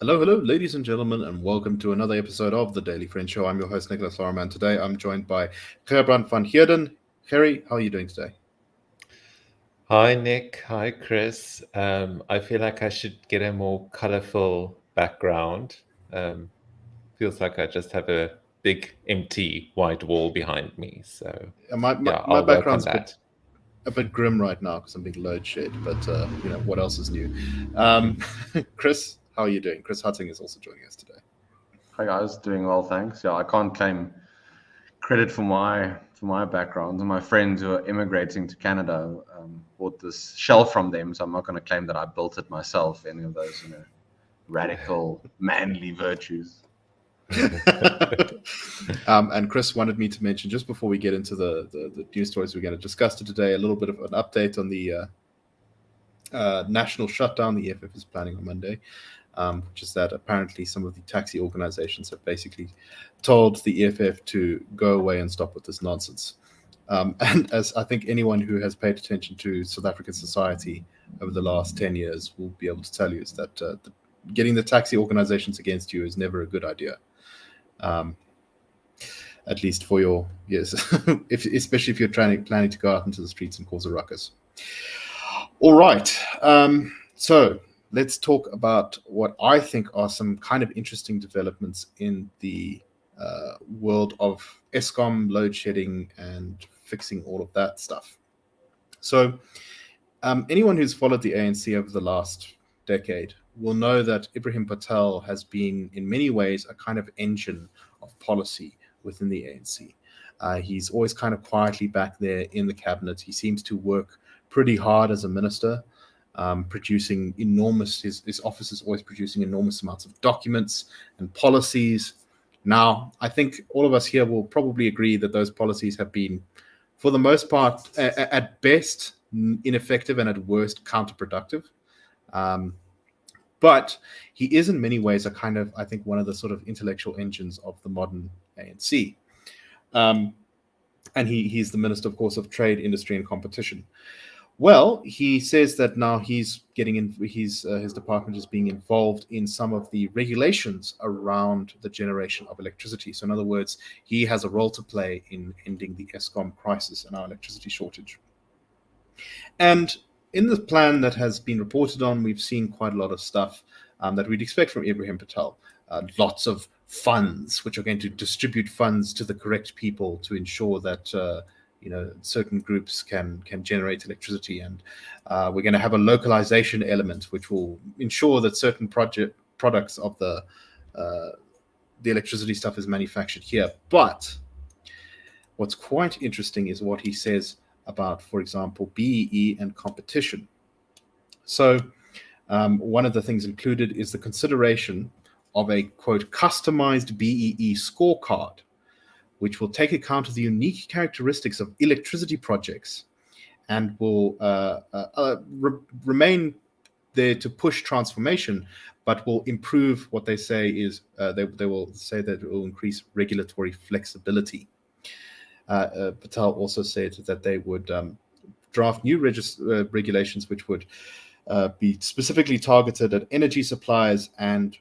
Hello, hello, ladies and gentlemen, and welcome to another episode of the Daily Friend Show. I'm your host, Nicholas Lorimer, and today I'm joined by Gerbrandt van Heerden. Harry, how are you doing today? Hi, Nick. Hi, Chris. I feel like I should get a more colorful background. Feels like I just have a big, empty white wall behind me. So, My, my, yeah, my I'll work on background's that. a bit grim right now because I'm being load shed, but what else is new? Chris, how are you doing? Chris Hattingh is also joining us today. Hi guys, doing well, thanks. Yeah, I can't claim credit for my background. My friends who are immigrating to Canada bought this shell from them, so I'm not going to claim that I built it myself. Any of those, radical manly virtues. And Chris wanted me to mention, just before we get into the news stories we're going to discuss today, a little bit of an update on the national shutdown the EFF is planning on Monday, which is that apparently some of the taxi organizations have basically told the EFF to go away and stop with this nonsense. And as I think anyone who has paid attention to South African society over the last 10 years will be able to tell you, is that getting the taxi organizations against you is never a good idea. At least for your, yes, especially if you're planning to go out into the streets and cause a ruckus. All right. So let's talk about what I think are some kind of interesting developments in the world of Eskom, load shedding, and fixing all of that stuff. So anyone who's followed the ANC over the last decade will know that Ibrahim Patel has been, in many ways, a kind of engine of policy within the ANC. He's always kind of quietly back there in the cabinet. He seems to work pretty hard as a minister, producing his office is always producing enormous amounts of documents and policies. Now, I think all of us here will probably agree that those policies have been, for the most part, at best, ineffective and at worst, counterproductive. But he is in many ways a kind of, I think, one of the sort of intellectual engines of the modern ANC. And he's the Minister, of course, of Trade, Industry and Competition. Well, he says that now he's getting in. His department is being involved in some of the regulations around the generation of electricity. So, in other words, he has a role to play in ending the Eskom crisis and our electricity shortage. And in the plan that has been reported on, we've seen quite a lot of stuff that we'd expect from Ibrahim Patel. Lots of funds, which are going to distribute funds to the correct people to ensure that certain groups can generate electricity, and we're going to have a localization element which will ensure that certain products of the electricity stuff is manufactured here. But what's quite interesting is what he says about, for example, BEE and competition. So one of the things included is the consideration of a, quote, customized BEE scorecard, which will take account of the unique characteristics of electricity projects and will remain there to push transformation, but will improve what they say is, they will say that it will increase regulatory flexibility. Patel also said that they would draft new regulations which would be specifically targeted at energy suppliers, and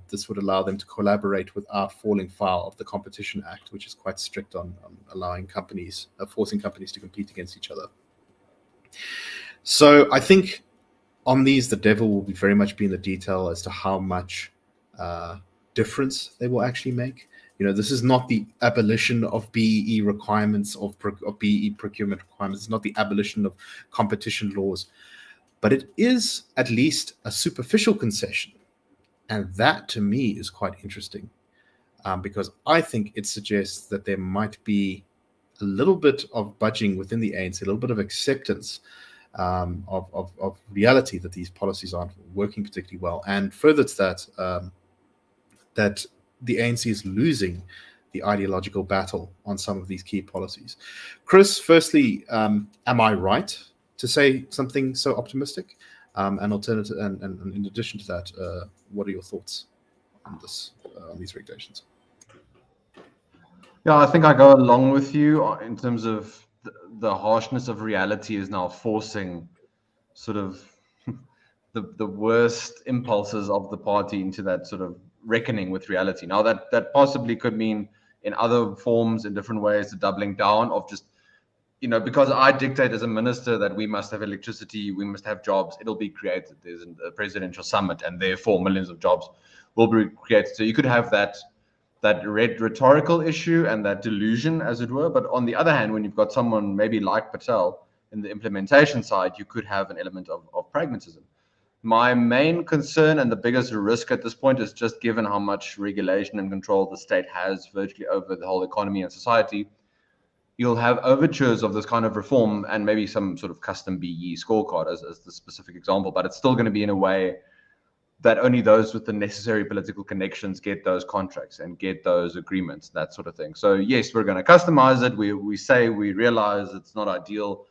this would allow them to collaborate without falling foul of the Competition Act, which is quite strict on allowing companies, forcing companies to compete against each other. So I think on these, the devil will very much be in the detail as to how much difference they will actually make. This is not the abolition of BEE requirements, of BEE procurement requirements. It's not the abolition of competition laws, but it is at least a superficial concession. And that, to me, is quite interesting, because I think it suggests that there might be a little bit of budging within the ANC, a little bit of acceptance of reality that these policies aren't working particularly well. And further to that, that the ANC is losing the ideological battle on some of these key policies. Chris, firstly, am I right to say something so optimistic? And alternative, and in addition to that, what are your thoughts on these regulations? Yeah, I think I go along with you in terms of the harshness of reality is now forcing sort of the worst impulses of the party into that sort of reckoning with reality. Now that possibly could mean in other forms, in different ways, the doubling down of just, because I dictate as a minister that we must have electricity, we must have jobs, it'll be created. There's a presidential summit, and therefore millions of jobs will be created. So you could have that rhetorical issue and that delusion, as it were. But on the other hand, when you've got someone maybe like Patel in the implementation side, you could have an element of pragmatism. My main concern and the biggest risk at this point is just given how much regulation and control the state has virtually over the whole economy and society, you'll have overtures of this kind of reform and maybe some sort of custom BE scorecard as the specific example, but it's still going to be in a way that only those with the necessary political connections get those contracts and get those agreements, that sort of thing. So yes, we're going to customize it. We say we realize it's not ideal.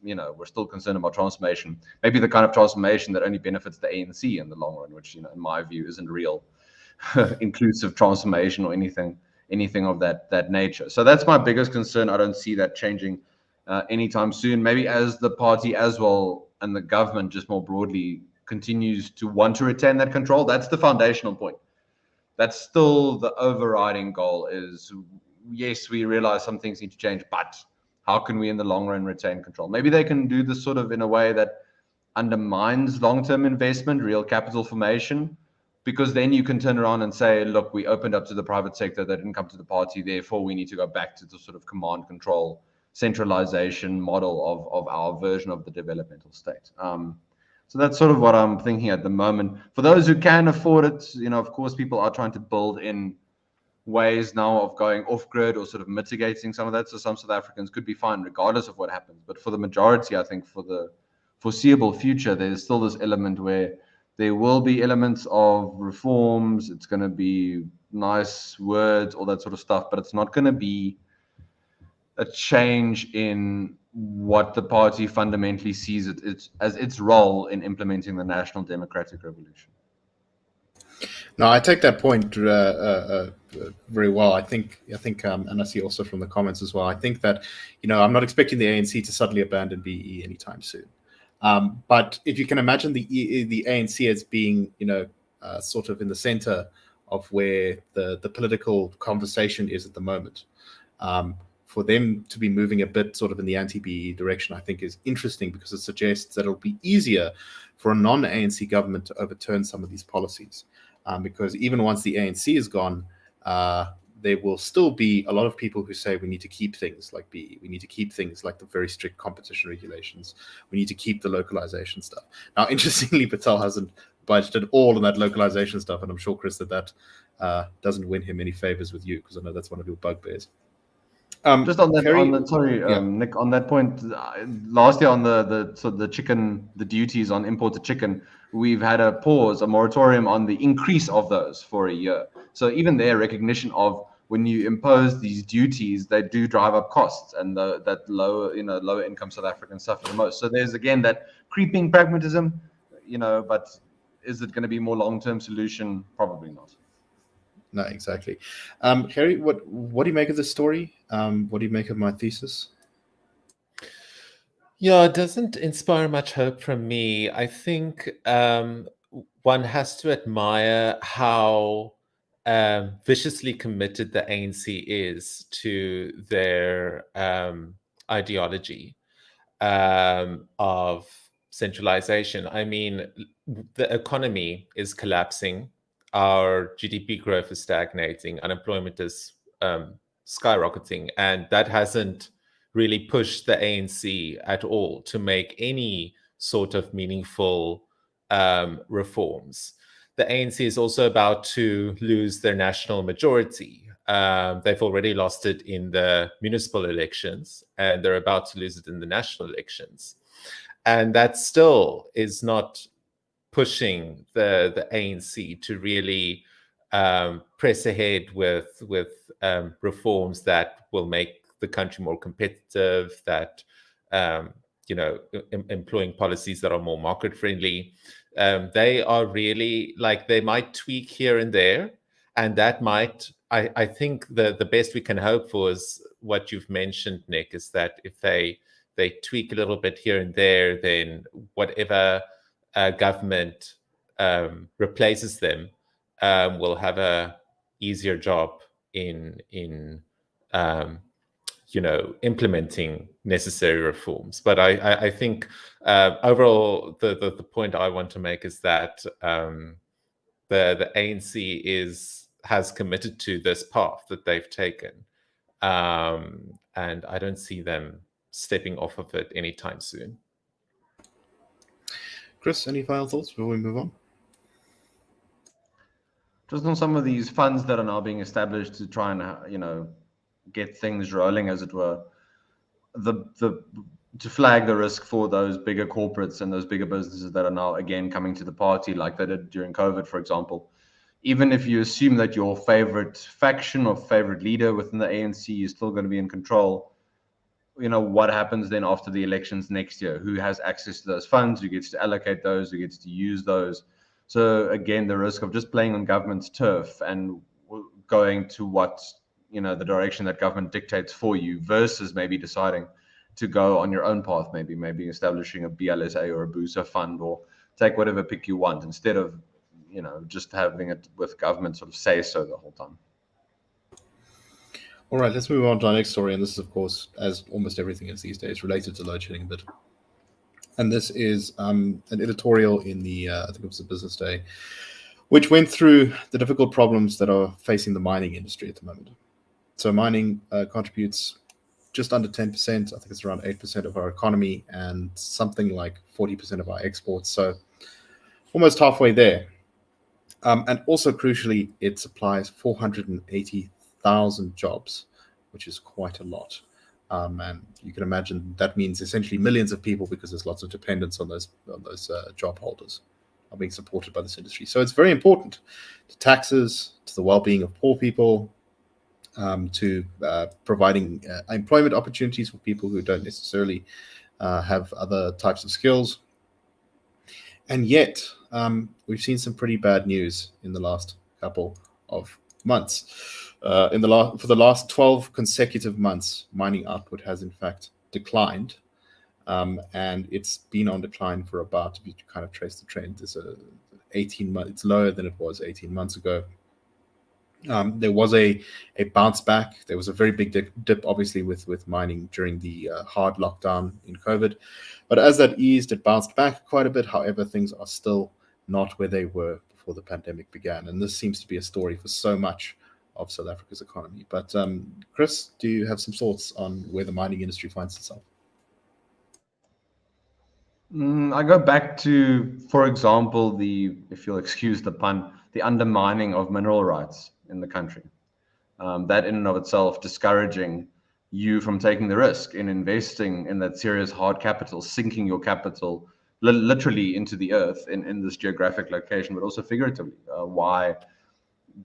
We're still concerned about transformation, maybe the kind of transformation that only benefits the ANC in the long run, which, in my view, isn't real inclusive transformation or anything of that nature. So that's my biggest concern. I don't see that changing anytime soon. Maybe as the party as well and the government just more broadly continues to want to retain that control, that's the foundational point. That's still the overriding goal is, yes, we realize some things need to change, but how can we in the long run retain control? Maybe they can do this sort of in a way that undermines long-term investment, real capital formation, because then you can turn around and say, look, we opened up to the private sector, they didn't come to the party, therefore we need to go back to the sort of command control centralization model of our version of the developmental state. So that's sort of what I'm thinking at the moment. For those who can afford it, of course, people are trying to build in ways now of going off grid or sort of mitigating some of that. So some South Africans could be fine regardless of what happens. But for the majority, I think for the foreseeable future, there's still this element where there will be elements of reforms. It's going to be nice words, all that sort of stuff, but it's not going to be a change in what the party fundamentally sees as its role in implementing the national democratic revolution. No, I take that point very well. I think, and I see also from the comments as well. I think that, I'm not expecting the ANC to suddenly abandon BE anytime soon. But if you can imagine the ANC as being, sort of in the center of where the political conversation is at the moment, for them to be moving a bit sort of in the anti-BE direction, I think is interesting because it suggests that it'll be easier for a non-ANC government to overturn some of these policies. Because even once the ANC is gone, there will still be a lot of people who say we need to keep things like BE. We need to keep things like the very strict competition regulations. We need to keep the localization stuff. Now, interestingly, Patel hasn't budged at all on that localization stuff, and I'm sure, Chris, that doesn't win him any favors with you, because I know that's one of your bugbears. Just on that, Nick, on that point, last year on the duties on imported chicken, we've had a moratorium on the increase of those for a year. So even their recognition of when you impose these duties, they do drive up costs, and that lower income South Africans suffer the most. So there's again that creeping pragmatism, but is it going to be more long-term solution? Probably not. No, exactly. Harry, what do you make of this story? What do you make of my thesis? Yeah, it doesn't inspire much hope from me. I think one has to admire how viciously committed the ANC is to their ideology of centralization. I mean, the economy is collapsing. Our GDP growth is stagnating. Unemployment is skyrocketing. And that hasn't really pushed the ANC at all to make any sort of meaningful reforms. The ANC is also about to lose their national majority. They've already lost it in the municipal elections, and they're about to lose it in the national elections. And that still is not pushing the ANC to really press ahead with reforms that will make the country more competitive, that employing policies that are more market friendly. They are really they might tweak here and there, and that might, I think the best we can hope for is what you've mentioned, Nick, is that if they tweak a little bit here and there, then whatever government replaces them, will have a easier job in implementing necessary reforms. But I think overall, the point I want to make is that the ANC has committed to this path that they've taken, and I don't see them stepping off of it anytime soon. Chris, any final thoughts before we move on? Just on some of these funds that are now being established to try and get things rolling, as it were, to flag the risk for those bigger corporates and those bigger businesses that are now again coming to the party, like they did during COVID, for example. Even if you assume that your favorite faction or favorite leader within the ANC is still going to be in control, what happens then after the elections next year? Who has access to those funds? Who gets to allocate those? Who gets to use those? So again, the risk of just playing on government's turf and going to what, the direction that government dictates for you, versus maybe deciding to go on your own path, maybe establishing a BLSA or a BUSA fund, or take whatever pick you want, instead of, just having it with government sort of say so the whole time. All right, let's move on to our next story. And this is, of course, as almost everything is these days, related to load shedding a bit. And this is an editorial in the, I think it was the Business Day, which went through the difficult problems that are facing the mining industry at the moment. So mining contributes just under 10%. I think it's around 8% of our economy and something like 40% of our exports. So almost halfway there. And also, crucially, it supplies 480,000 jobs, which is quite a lot. And you can imagine that means essentially millions of people, because there's lots of dependence on those job holders, are being supported by this industry. So it's very important to taxes, to the well-being of poor people, to providing employment opportunities for people who don't necessarily have other types of skills. And yet, we've seen some pretty bad news in the last couple of months. For the last 12 consecutive months, mining output has in fact declined, and it's been on decline for about, if you kind of trace the trend, it's 18 months. It's lower than it was 18 months ago. There was a bounce back. There was a very big dip, obviously, with mining during the hard lockdown in COVID. But as that eased, it bounced back quite a bit. However, things are still not where they were before the pandemic began. And this seems to be a story for so much of South Africa's economy. But Chris, do you have some thoughts on where the mining industry finds itself? I go back to, for example, if you'll excuse the pun, the undermining of mineral rights in the country. That in and of itself discouraging you from taking the risk in investing in that serious hard capital, sinking your capital literally into the earth in this geographic location, but also figuratively. Why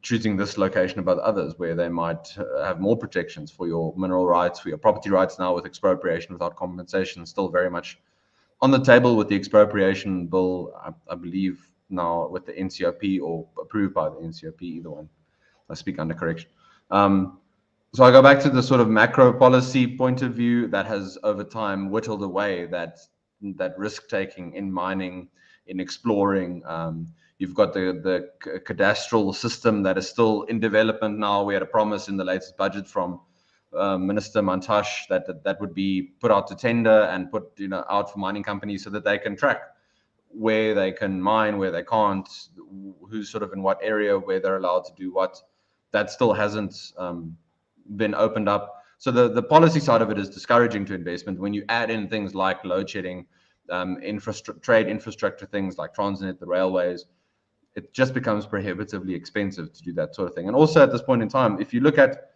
choosing this location above others where they might have more protections for your mineral rights, for your property rights, now with expropriation without compensation still very much on the table, with the expropriation bill, I believe now with the NCOP or approved by the NCOP, either one. I speak under correction. So I go back to the sort of macro policy point of view that has over time whittled away that risk taking in mining, in exploring. You've got the cadastral system that is still in development now. We had a promise in the latest budget from Minister Mantash that would be put out to tender and put out for mining companies so that they can track where they can mine, where they can't, who's sort of in what area, where they're allowed to do what. That still hasn't been opened up. So the policy side of it is discouraging to investment. When you add in things like load shedding, trade infrastructure, things like Transnet, the railways, it just becomes prohibitively expensive to do that sort of thing. And also at this point in time, if you look at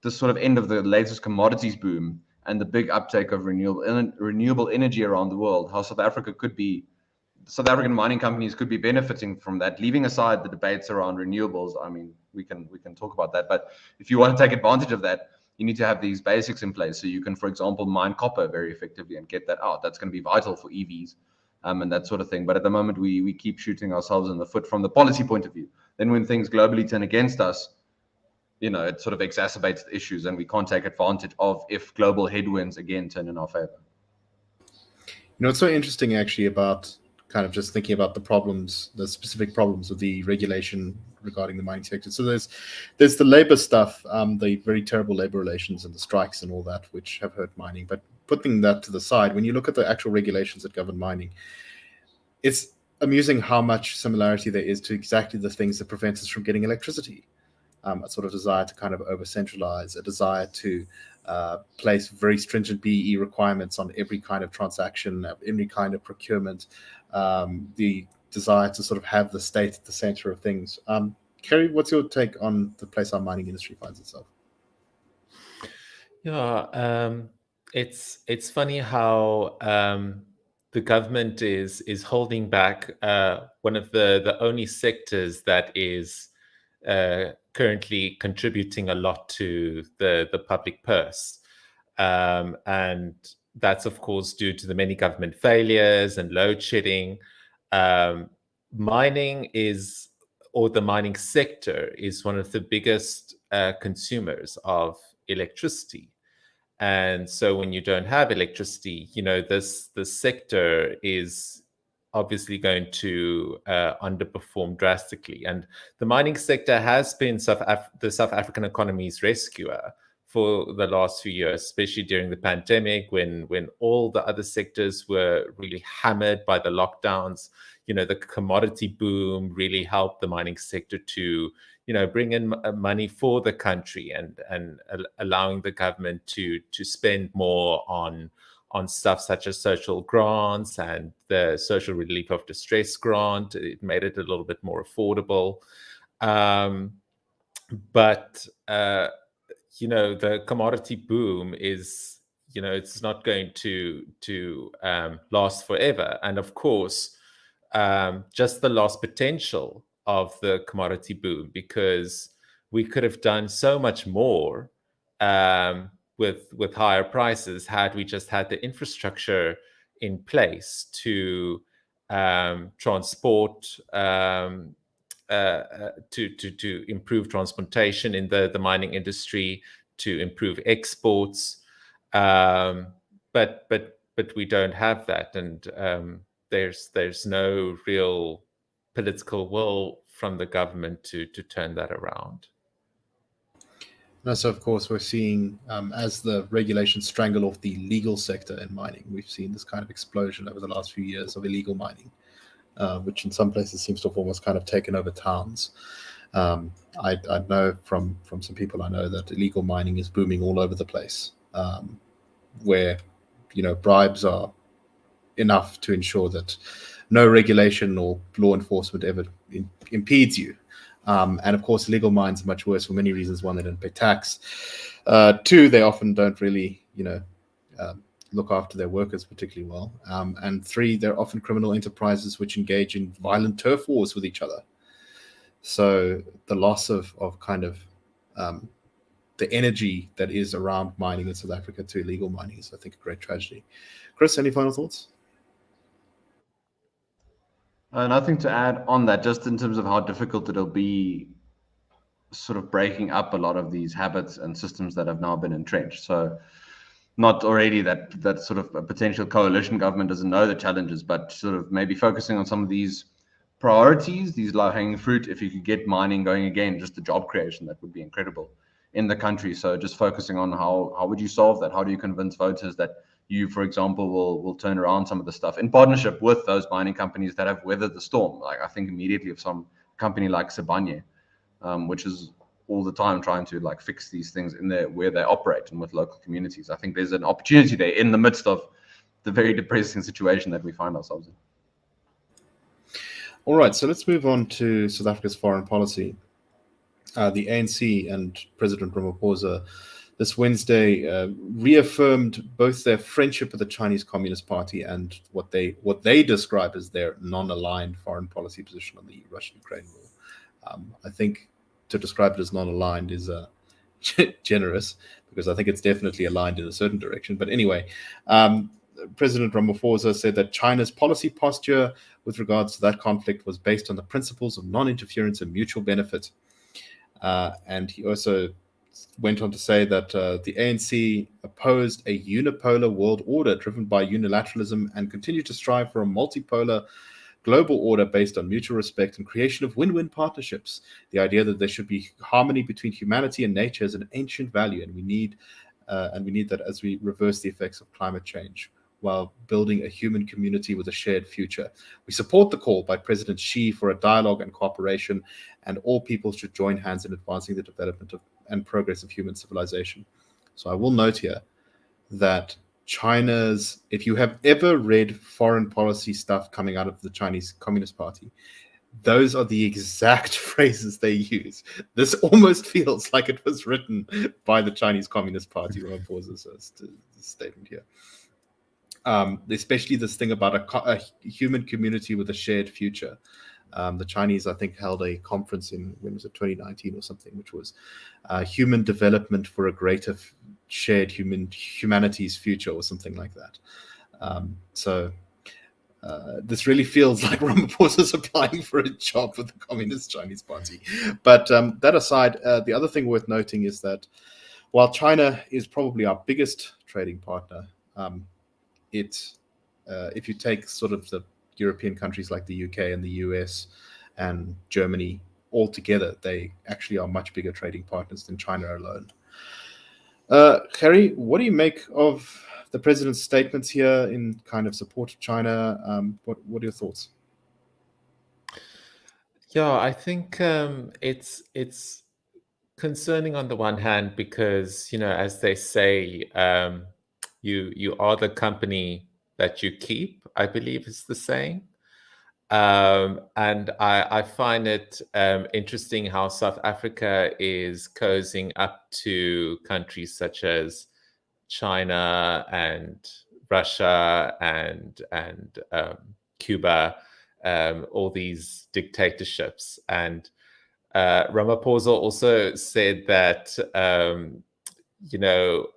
the sort of end of the latest commodities boom and the big uptake of renewable energy around the world, how South African mining companies could be benefiting from that, leaving aside the debates around renewables. I mean, we can talk about that, but if you want to take advantage of that, you need to have these basics in place so you can, for example, mine copper very effectively and get that out. That's going to be vital for EVs and that sort of thing. But at the moment, we keep shooting ourselves in the foot from the policy point of view. Then when things globally turn against us, it sort of exacerbates the issues, and we can't take advantage of if global headwinds again turn in our favor. It's so interesting actually about kind of just thinking about the problems, the specific problems of the regulation regarding the mining sector. So there's the labor stuff, the very terrible labor relations and the strikes and all that, which have hurt mining. But putting that to the side, when you look at the actual regulations that govern mining, it's amusing how much similarity there is to exactly the things that prevent us from getting electricity. A sort of desire to kind of over-centralize, a desire to place very stringent BEE requirements on every kind of transaction, every kind of procurement, the desire to sort of have the state at the center of things. Kerry, what's your take on the place our mining industry finds itself? Yeah, it's funny how the government is holding back one of the only sectors that is currently contributing a lot to the public purse. And that's, of course, due to the many government failures and load shedding. Mining is, or the mining sector is one of the biggest consumers of electricity. And so when you don't have electricity, this sector is obviously going to underperform drastically. And the mining sector has been the South African economy's rescuer for the last few years, especially during the pandemic, when all the other sectors were really hammered by the lockdowns. The commodity boom really helped the mining sector to bring in money for the country and allowing the government to spend more on stuff such as social grants and the social relief of distress grant. It made it a little bit more affordable. But the commodity boom is, it's not going to last forever. And of course, just the lost potential of the commodity boom, because we could have done so much more with higher prices had we just had the infrastructure in place to transport, to improve transportation in the mining industry, to improve exports. But we don't have that, and there's no real political will from the government to turn that around. No, so of course we're seeing, as the regulations strangle off the legal sector in mining, we've seen this kind of explosion over the last few years of illegal mining, which in some places seems to have almost kind of taken over towns. I know from some people I know that illegal mining is booming all over the place, where bribes are enough to ensure that no regulation or law enforcement ever impedes you. And of course, illegal mines are much worse for many reasons. One, they don't pay tax. Two, they often don't really, look after their workers particularly well. And three, they're often criminal enterprises which engage in violent turf wars with each other. So the loss of kind of the energy that is around mining in South Africa to illegal mining is, I think, a great tragedy. Chris, any final thoughts? Nothing to add on that, just in terms of how difficult it'll be sort of breaking up a lot of these habits and systems that have now been entrenched. So not already that sort of a potential coalition government doesn't know the challenges, but sort of maybe focusing on some of these priorities, these low-hanging fruit. If you could get mining going again, just the job creation, that would be incredible in the country. So just focusing on how would you solve that? How do you convince voters that you, for example, will turn around some of the stuff in partnership with those mining companies that have weathered the storm? Like, I think immediately of some company like Sibanye, which is all the time trying to fix these things in there where they operate and with local communities. I think there's an opportunity there in the midst of the very depressing situation that we find ourselves in. All right, so let's move on to South Africa's foreign policy. The ANC and President Ramaphosa this Wednesday reaffirmed both their friendship with the Chinese Communist Party and what they describe as their non-aligned foreign policy position on the Russian-Ukraine war. I think to describe it as non-aligned is generous, because I think it's definitely aligned in a certain direction. But anyway, President Ramaphosa said that China's policy posture with regards to that conflict was based on the principles of non-interference and mutual benefit. And he also went on to say that the ANC opposed a unipolar world order driven by unilateralism and continued to strive for a multipolar global order based on mutual respect and creation of win-win partnerships. The idea that there should be harmony between humanity and nature is an ancient value, and we need that as we reverse the effects of climate change while building a human community with a shared future. We support the call by President Xi for a dialogue and cooperation, and all people should join hands in advancing the development and progress of human civilization. So I will note here that China's, if you have ever read foreign policy stuff coming out of the Chinese Communist Party, those are the exact phrases they use. This almost feels like it was written by the Chinese Communist Party. When I pause this statement here. Especially this thing about a human community with a shared future. The Chinese, I think, held a conference in, when was it, 2019 or something, which was human development for a greater shared humanity's future or something like that. So this really feels like Ramaphosa is applying for a job with the Communist Chinese Party. But that aside, the other thing worth noting is that while China is probably our biggest trading partner, if you take sort of the European countries like the UK and the US and Germany all together, they actually are much bigger trading partners than China alone. Harry, what do you make of the president's statements here in kind of support of China? What are your thoughts? Yeah, I think it's concerning on the one hand because, as they say, you are the company that you keep, I believe is the saying. And I find it interesting how South Africa is cozying up to countries such as China and Russia and Cuba, all these dictatorships. And Ramaphosa also said that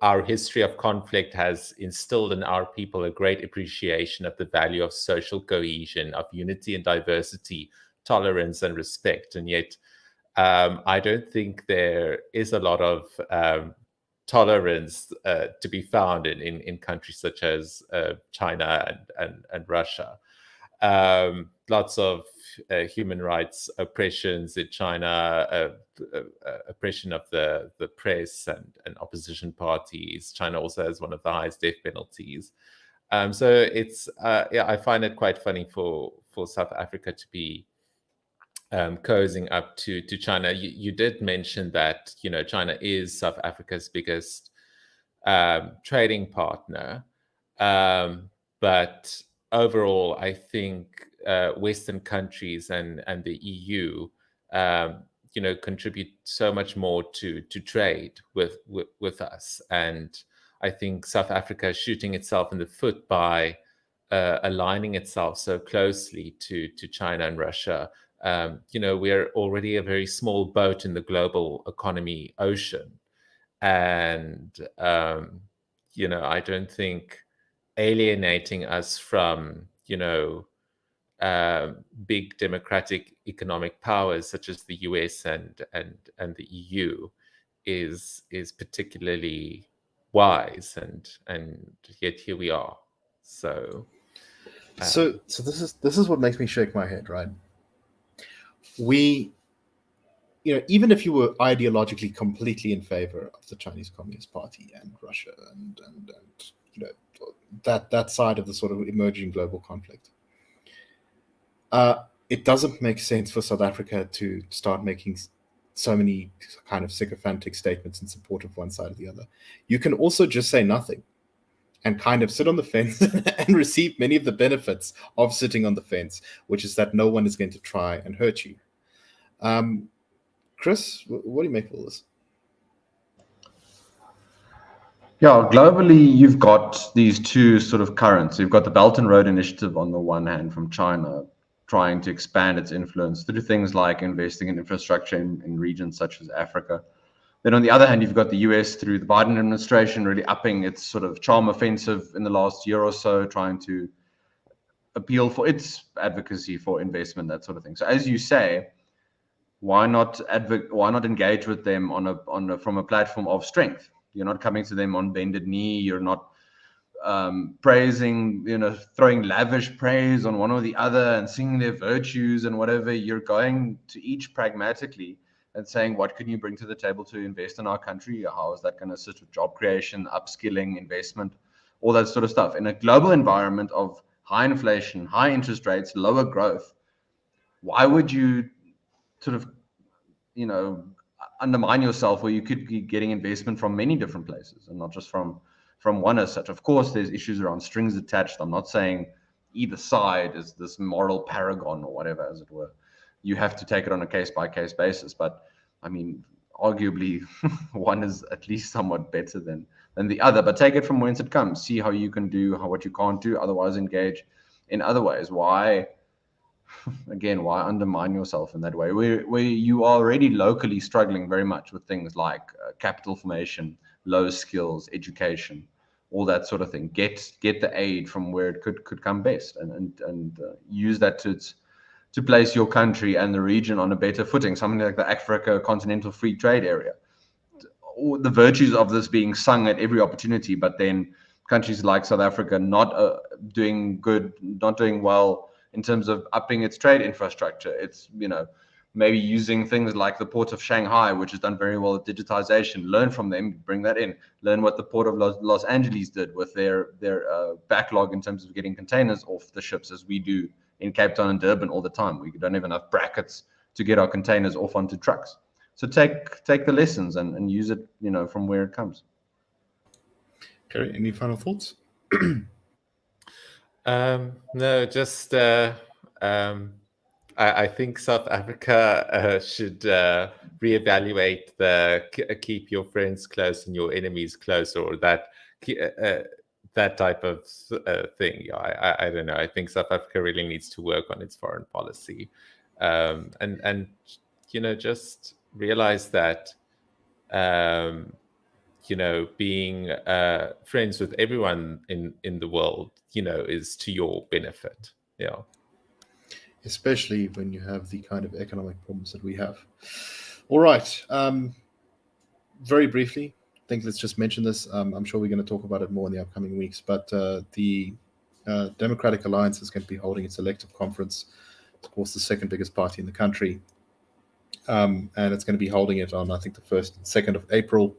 our history of conflict has instilled in our people a great appreciation of the value of social cohesion, of unity and diversity, tolerance and respect. And yet, I don't think there is a lot of tolerance to be found in countries such as China and Russia. Lots of human rights oppressions in China, oppression of the press and opposition parties. China also has one of the highest death penalties. So it's I find it quite funny for South Africa to be cozying up to China. You did mention that China is South Africa's biggest trading partner, but overall, I think Western countries and the EU, contribute so much more to trade with us. And I think South Africa is shooting itself in the foot by aligning itself so closely to China and Russia. We're already a very small boat in the global economy ocean. And, I don't think alienating us from, big democratic economic powers such as the US and the EU is particularly wise, and yet here we are. So this is what makes me shake my head, right? We, even if you were ideologically completely in favor of the Chinese Communist Party and Russia and that side of the sort of emerging global conflict, it doesn't make sense for South Africa to start making so many kind of sycophantic statements in support of one side or the other. You can also just say nothing and kind of sit on the fence and receive many of the benefits of sitting on the fence, which is that no one is going to try and hurt you. Chris, what do you make of all this? Yeah, globally, you've got these two sort of currents. You've got the Belt and Road Initiative on the one hand from China, trying to expand its influence through things like investing in infrastructure in regions such as Africa. Then on the other hand, you've got the US through the Biden administration really upping its sort of charm offensive in the last year or so, trying to appeal for its advocacy for investment, that sort of thing. So as you say, why not engage with them from a platform of strength? You're not coming to them on bended knee. You're not praising, throwing lavish praise on one or the other and singing their virtues and whatever. You're going to each pragmatically and saying, what can you bring to the table to invest in our country? How is that going to assist with job creation, upskilling, investment, all that sort of stuff? In a global environment of high inflation, high interest rates, lower growth, why would you sort of, undermine yourself where you could be getting investment from many different places and not just from one as such? Of course, there's issues around strings attached. I'm not saying either side is this moral paragon or whatever, as it were. You have to take it on a case-by-case basis. But, I mean, arguably, one is at least somewhat better than the other. But take it from whence it comes. See how you can do, what you can't do. Otherwise, engage in other ways. Why undermine yourself in that way? Where you are already locally struggling very much with things like capital formation, low skills, education, all that sort of thing. Get the aid from where it could come best, and use that to place your country and the region on a better footing. Something like the Africa Continental Free Trade Area. All the virtues of this being sung at every opportunity, but then countries like South Africa not doing good, not doing well in terms of upping its trade infrastructure. It's, maybe using things like the port of Shanghai, which has done very well at digitization. Learn from them, bring that in. Learn what the port of Los Angeles did with their backlog in terms of getting containers off the ships, as we do in Cape Town and Durban all the time. We don't have enough brackets to get our containers off onto trucks. So take the lessons and use it, from where it comes. Gary, any final thoughts? No, just I think South Africa should reevaluate the keep your friends close and your enemies close, or that type of thing. Yeah, I don't know. I think South Africa really needs to work on its foreign policy, and just realize that being friends with everyone in the world, is to your benefit. Yeah. Especially when you have the kind of economic problems that we have. All right. Very briefly, I think let's just mention this. I'm sure we're going to talk about it more in the upcoming weeks, but the Democratic Alliance is going to be holding its elective conference. Of course, the second biggest party in the country. And it's going to be holding it on, I think, the 1st and 2nd of April.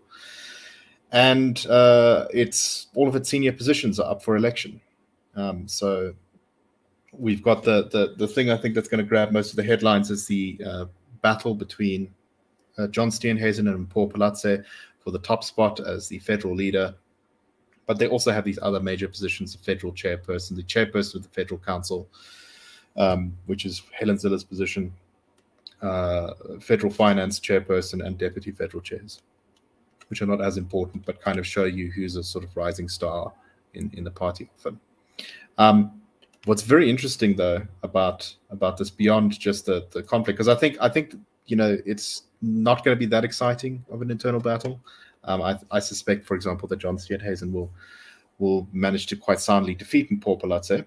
And it's all of its senior positions are up for election. So we've got the thing I think that's going to grab most of the headlines is the battle between John Steenhuisen and Paul Palatse for the top spot as the federal leader. But they also have these other major positions: the federal chairperson, the chairperson of the Federal Council, which is Helen Zille's position, federal finance chairperson, and deputy federal chairs, which are not as important, but kind of show you who's a sort of rising star in the party often. What's very interesting, though, about this, beyond just the conflict, because I think it's not going to be that exciting of an internal battle. I suspect, for example, that John Steenhuisen will manage to quite soundly defeat Paul Palatse.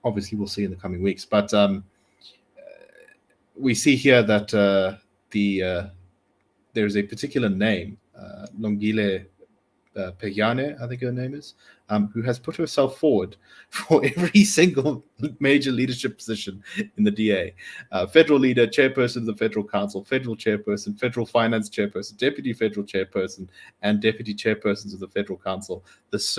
Obviously, we'll see in the coming weeks. But we see here that there's a particular name, Longile Pejane, I think her name is, who has put herself forward for every single major leadership position in the DA. Federal leader, chairperson of the Federal Council, federal chairperson, federal finance chairperson, deputy federal chairperson, and deputy chairpersons of the Federal Council. This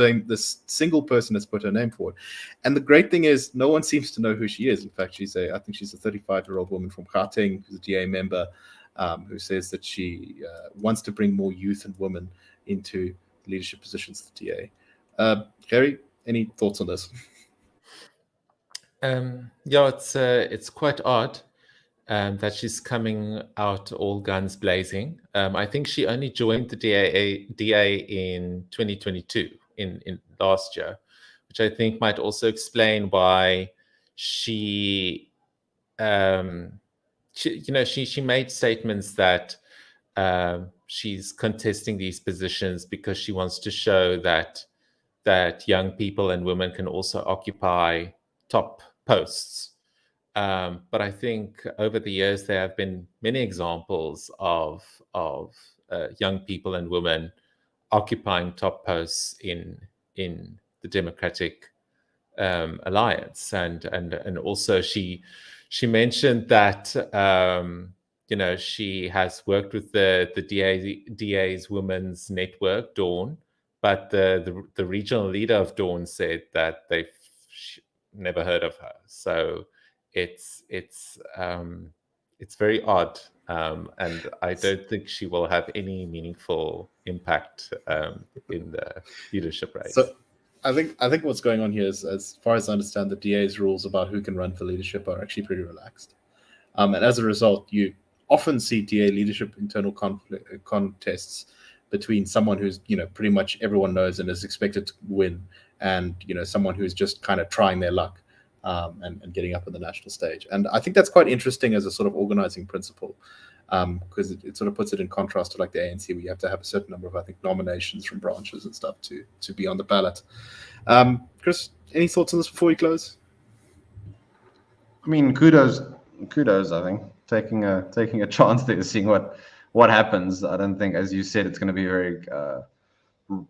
single person has put her name forward. And the great thing is, no one seems to know who she is. In fact, I think she's a 35-year-old woman from Gauteng, who's a DA member, who says that she wants to bring more youth and women into leadership positions at the DA. Gary, any thoughts on this? It's quite odd that she's coming out all guns blazing. I think she only joined the DA in 2022, in last year, which I think might also explain why she made statements that she's contesting these positions because she wants to show that young people and women can also occupy top posts. But I think over the years there have been many examples of young people and women occupying top posts in Democratic Alliance, and also she mentioned that she has worked with the DA's Women's Network, Dawn, but the regional leader of Dawn said that they've never heard of her. So it's very odd, and I don't think she will have any meaningful impact in the leadership race. So I think what's going on here is, as far as I understand, the DA's rules about who can run for leadership are actually pretty relaxed, and as a result, you often see DA leadership internal contests between someone who's pretty much everyone knows and is expected to win, and someone who's just kind of trying their luck and getting up on the national stage. And I think that's quite interesting as a sort of organizing principle, because it sort of puts it in contrast to like the ANC, where you have to have a certain number of, I think, nominations from branches and stuff to be on the ballot. Chris, any thoughts on this before we close? I mean, kudos. I think taking a chance there, seeing what happens. I don't think, as you said, it's going to be very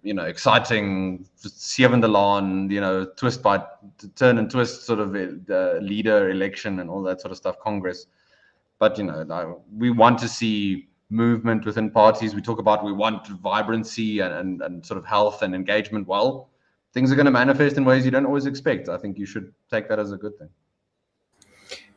exciting, seven the lawn, twist by turn and twist sort of leader election and all that sort of stuff, Congress. But we want to see movement within parties. We talk about we want vibrancy and sort of health and engagement. Well, things are going to manifest in ways you don't always expect. I think you should take that as a good thing.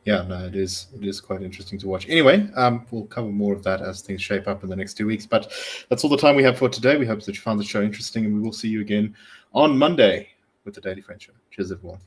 Yeah, no, it is quite interesting to watch. Anyway, we'll cover more of that as things shape up in the next 2 weeks. But that's all the time we have for today. We hope that you found the show interesting, and we will see you again on Monday with the Daily Friend Show. Cheers, everyone.